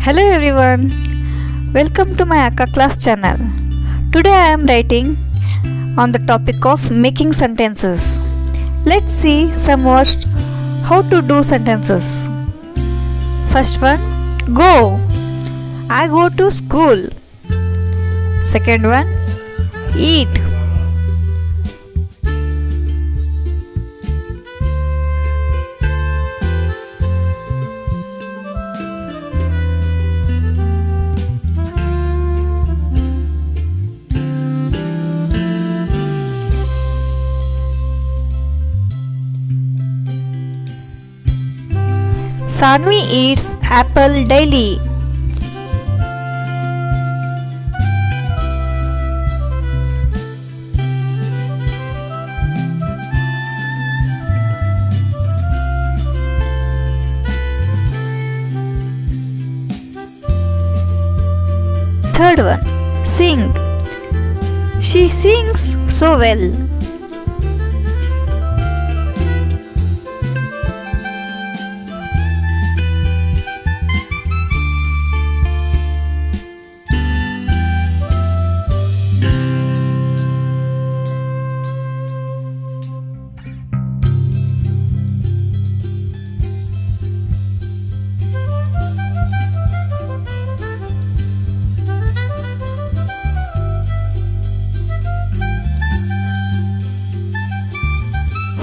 Hello everyone, welcome to my Akka class channel. Today I am writing on the topic of making sentences. Let's see some words how to do sentences. First one, go. I go to school. Second one, eat. Sanvi eats apple daily. Third one, sing. She sings so well.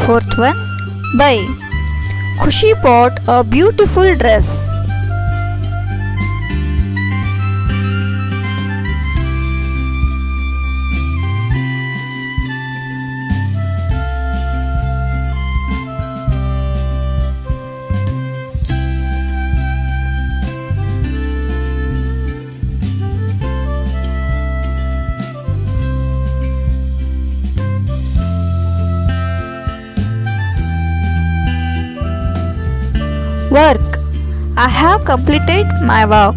Fourth one, buy. Khushi bought a beautiful dress. Work. I have completed my work.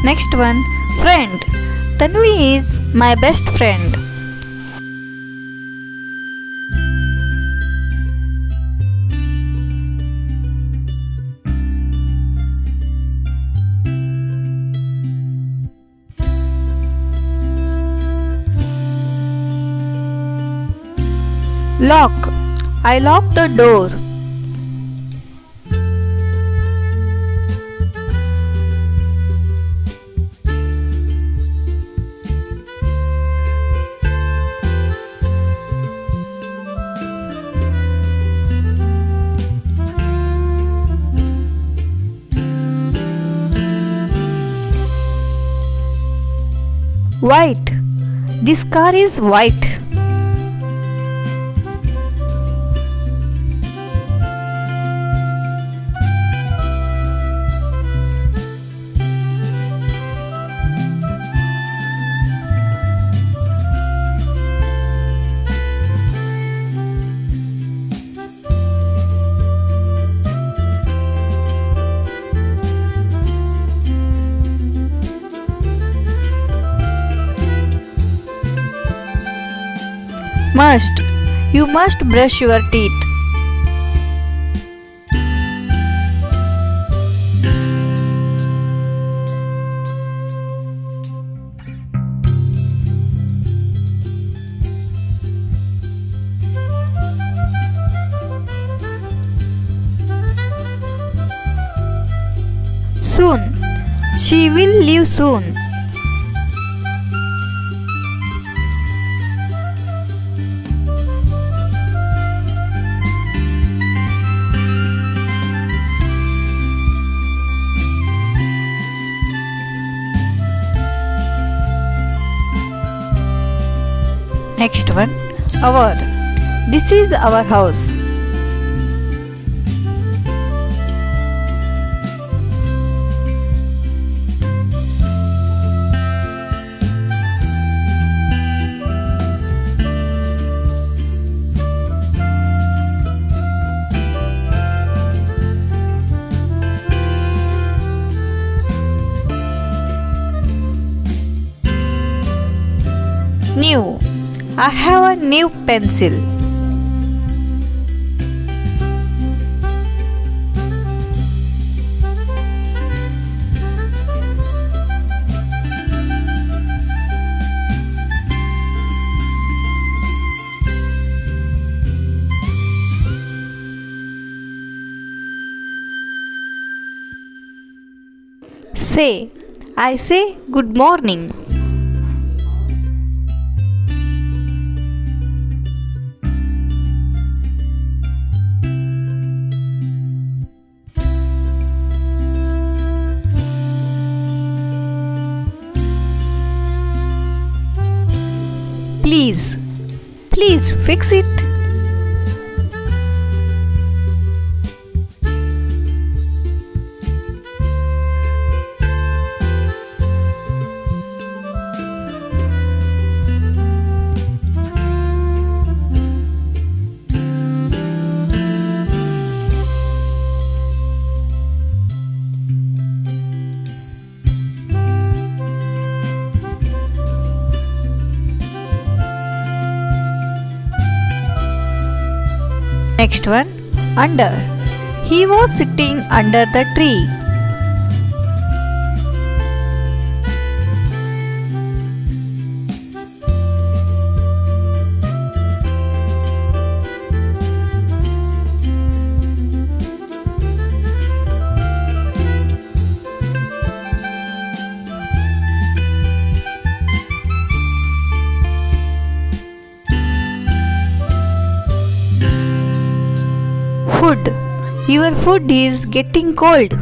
Next one, friend. Tanvi is my best friend. Lock. I lock the door. White. This car is white. Must. You must brush your teeth. Soon. She will leave soon. Next one, our. This is our house. New. I have a new pencil. Say. I say good morning. Please, please fix it. Next one, under. He was sitting under the tree. Food. Your food is getting cold.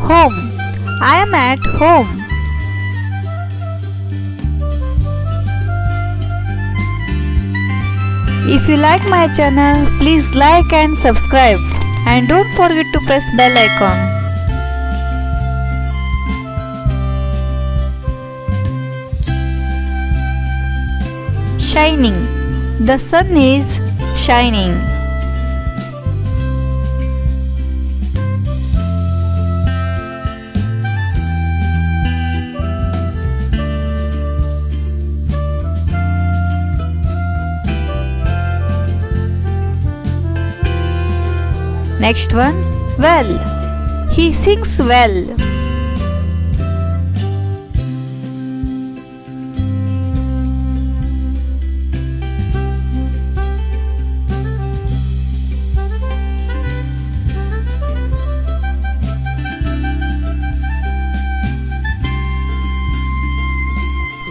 Home. I am at home. If you like my channel, please like and subscribe. And don't forget to press bell icon. Shining. The sun is shining. Next one, well. He sings well.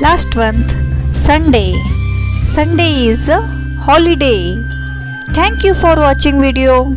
Last one, Sunday. Sunday is a holiday. Thank you for watching video.